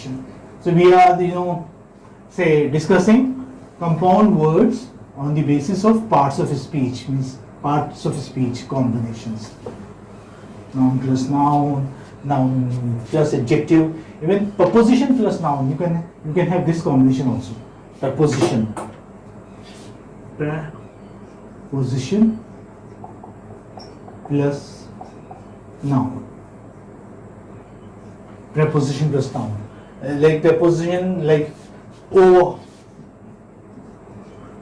combination. So we are, say discussing compound words on the basis of parts of speech, means parts of speech combinations. Noun plus noun, noun plus adjective, even preposition plus noun. You can have this combination also. Preposition, preposition plus noun. Preposition plus noun. Like preposition, like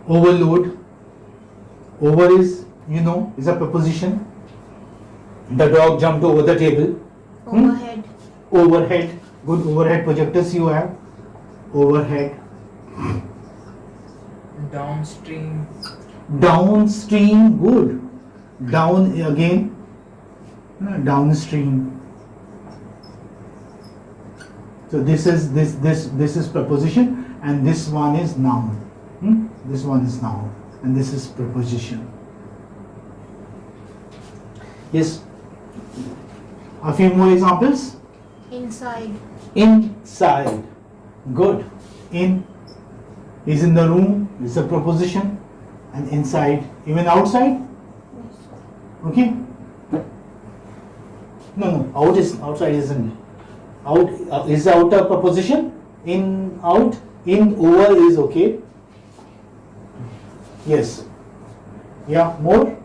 overload. Over is, is a preposition. The dog jumped over the table. Overhead. Overhead. Good overhead projectors you have. Overhead. Downstream. Downstream. Good. Down again. Downstream. So this is preposition, and this one is noun. This one is noun, and this is preposition. Yes. A few more examples. Inside. Inside. Good. In is in the room, is a preposition, and inside, even outside. Okay. No. Outside isn't. Out is out a preposition. In, out, in, over is okay. Yes. Yeah. More.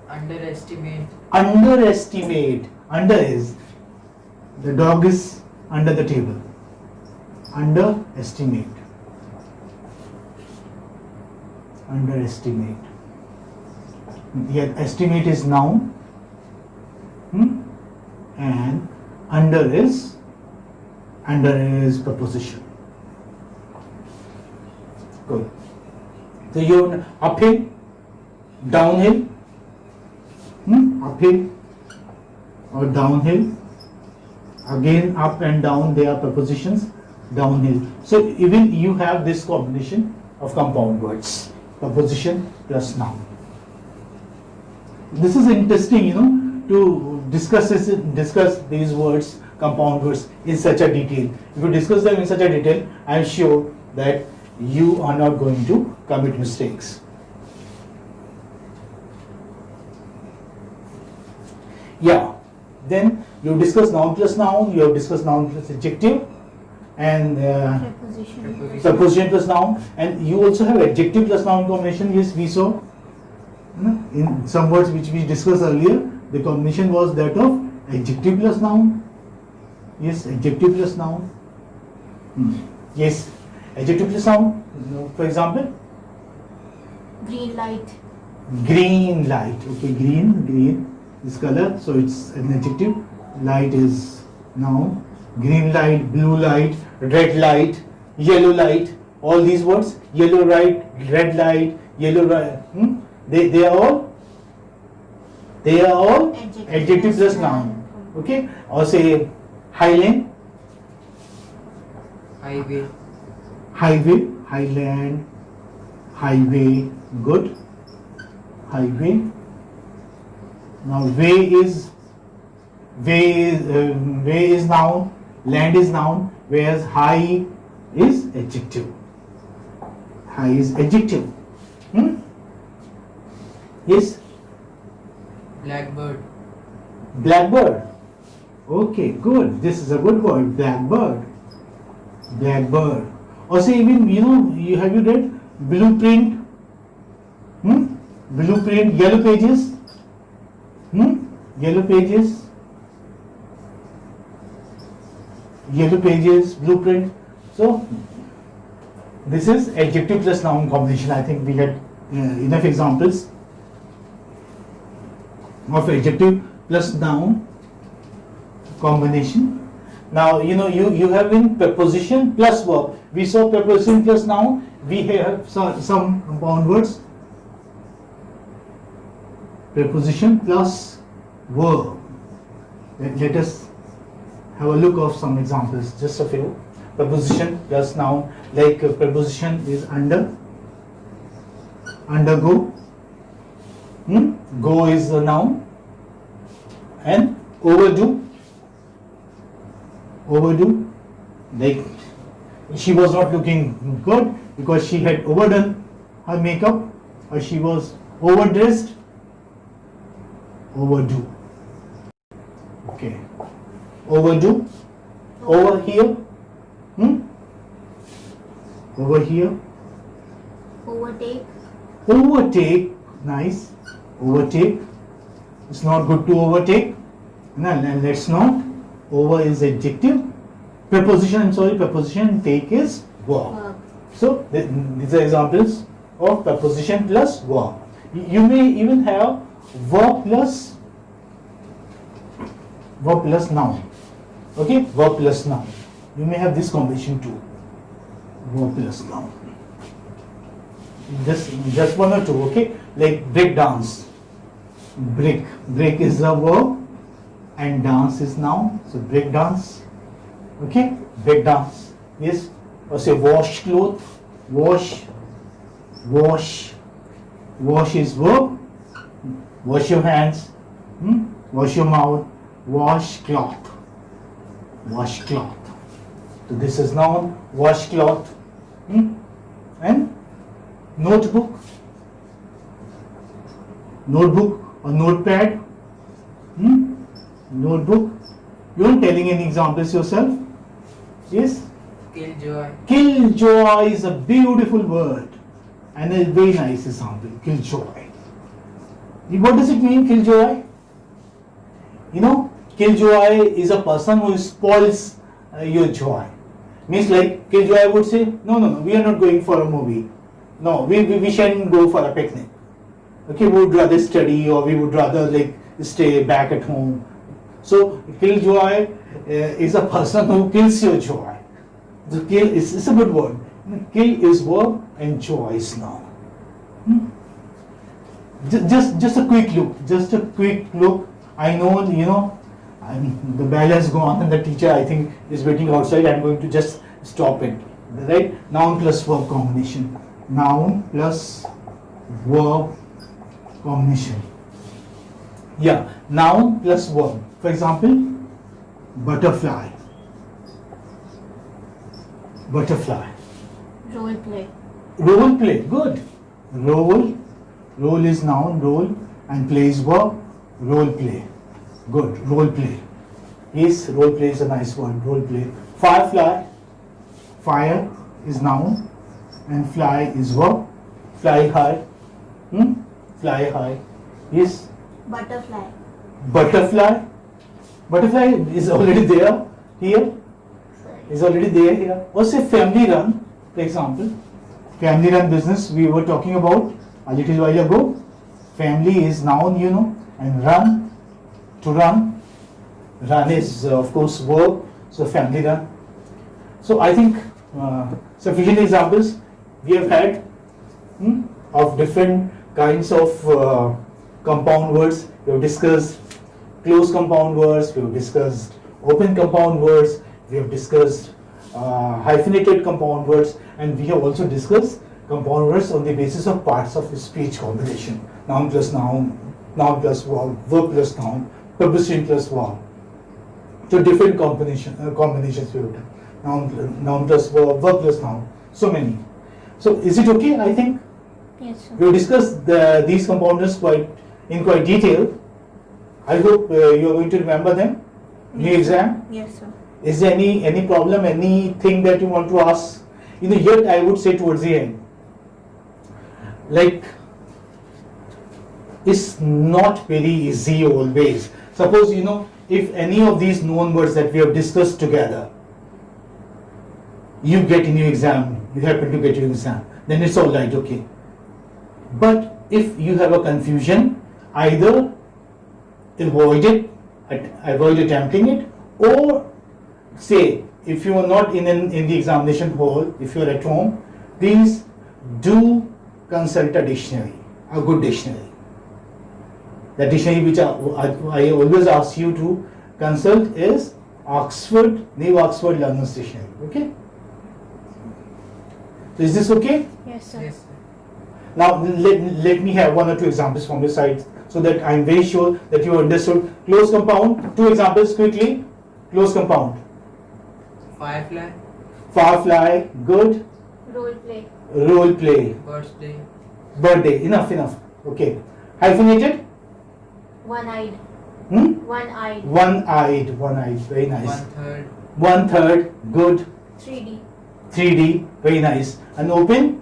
Underestimate. Underestimate. Under is, the dog is under the table. Underestimate. Underestimate. Yeah, estimate is noun. And under is preposition. Good. So you uphill, downhill, uphill or downhill. Again, up and down, they are prepositions. Downhill. So even you have this combination of compound words. Preposition plus noun. This is interesting, to discuss these words, compound words, in such a detail. If you discuss them in such a detail, I am sure that you are not going to commit mistakes. Yeah. Then you discuss noun plus noun, you have discussed noun plus adjective, and Preposition. preposition plus noun, and you also have adjective plus noun combination. Yes, we saw in some words which we discussed earlier, the combination was that of adjective plus noun. Yes, adjective plus noun. Yes, adjective plus noun. For example, Green light. green light. Okay, green is color, so it's an adjective. Light is noun. Green light, blue light, red light, yellow light. All these words, yellow light, red light, yellow light. They are all adjective plus noun. Okay, or say highland, Highway. highway, highland, highway. Good. Highway. Now way is noun, land is noun, whereas high is adjective. High is adjective. Yes. Blackbird. Blackbird. Okay, good. This is a good word. Blackbird. Blackbird. Or say even, have you read blueprint? Blueprint, yellow pages. Yellow pages. Yellow pages, blueprint. So, this is adjective plus noun combination. I think we had enough examples of adjective plus noun combination. Now, you have in preposition plus verb. We saw preposition plus noun. We have some compound words. Preposition plus verb. Let us have a look of some examples, just a few. Preposition plus noun, like preposition is under, undergo, go is the noun, and overdo, Like she was not looking good because she had overdone her makeup, or she was overdressed. Overdo. Okay. Overdo. Over here. Over here. Overtake. Overtake. Nice. Overtake. It's not good to overtake. No, let's not. Over is adjective. Preposition, I'm sorry, preposition. Take is verb. Verb. So these are examples of preposition plus verb. You may even have verb plus noun. Okay, verb plus noun. You may have this combination too. Verb plus noun. Just one or two. Okay, like break dance. Break is the verb and dance is noun. So break dance. Okay, break dance. Yes. Or say wash cloth. Wash is verb. Wash your hands. Wash your mouth. Wash cloth. So this is noun. Wash cloth. And notebook or notepad. Notebook. You aren't telling any examples yourself? Yes? Killjoy. Killjoy is a beautiful word and a very nice example. Killjoy. What does it mean, killjoy? You know, killjoy is a person who spoils your joy. Means like killjoy would say, no, we are not going for a movie. No, we shan't go for a picnic. Okay, we would rather study, or we would rather like stay back at home. So killjoy is a person who kills your joy. The kill is a good word. Kill is verb and joy is noun. Just a quick look. I know, the bell has gone and the teacher, I think, is waiting outside. I'm going to just stop it. Right? Noun plus verb combination. Noun plus verb combination. Yeah, noun plus verb. For example, butterfly. Role play. Role play, good. Role is noun, role, and play is verb. Role play, good. Role play. Yes, role play is a nice word. Role play. Firefly. Fire is noun, and fly is verb. Fly high. Fly high. Yes. Butterfly. Butterfly is already there here. Is already there here. Or say family run, for example. Family run business we were talking about a little while ago. Family is noun, and run, to run. Run is of course verb, so family run. So I think sufficient examples we have had of different kinds of compound words. We have discussed closed compound words, we have discussed open compound words, we have discussed hyphenated compound words, and we have also discussed compound words on the basis of parts of speech combination. Noun plus noun, noun plus verb, verb plus noun, preposition plus verb. So different combinations we have done. Noun plus verb, verb plus noun. So many. So is it okay? I think Yes, sir. we have discussed these compounders in quite detail. I hope you are going to remember them in the exam. Yes, sir. Is there any problem, anything that you want to ask? Yet I would say towards the end, like, it's not very easy always. Suppose, if any of these known words that we have discussed together, you get in your exam, you happen to get your exam, then it's all right, okay. But if you have a confusion, either avoid attempting it, or say, if you are not in the examination hall, if you are at home, please do consult a dictionary, a good dictionary. The dictionary which I always ask you to consult is New Oxford Learner's Dictionary. Okay? So is this okay? Yes, sir. Yes, sir. Now let me have one or two examples from your side so that I am very sure that you understood. Close compound, two examples quickly. Close compound. Firefly. Firefly, good. Role play. Role play, Birthday. birthday, enough. Okay. Hyphenated? One-eyed. Hmm? One-eyed. One-eyed, very nice. 1/3. 1/3, good. 3D. 3D, very nice. And open?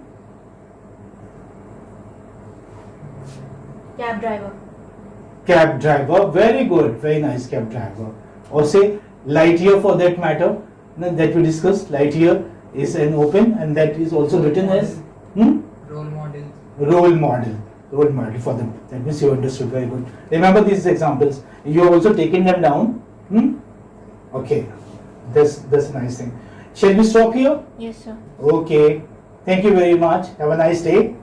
Cab driver. Cab driver, very good, very nice, cab driver. Or say Lightyear for that matter, that we discussed. Lightyear is an open, and that is also written as Role model. role model. Role model for them. That means you understood, very good. Remember these examples. You have also taken them down. Okay, that's a nice thing. Shall we stop here? Yes, sir. Okay. Thank you very much. Have a nice day.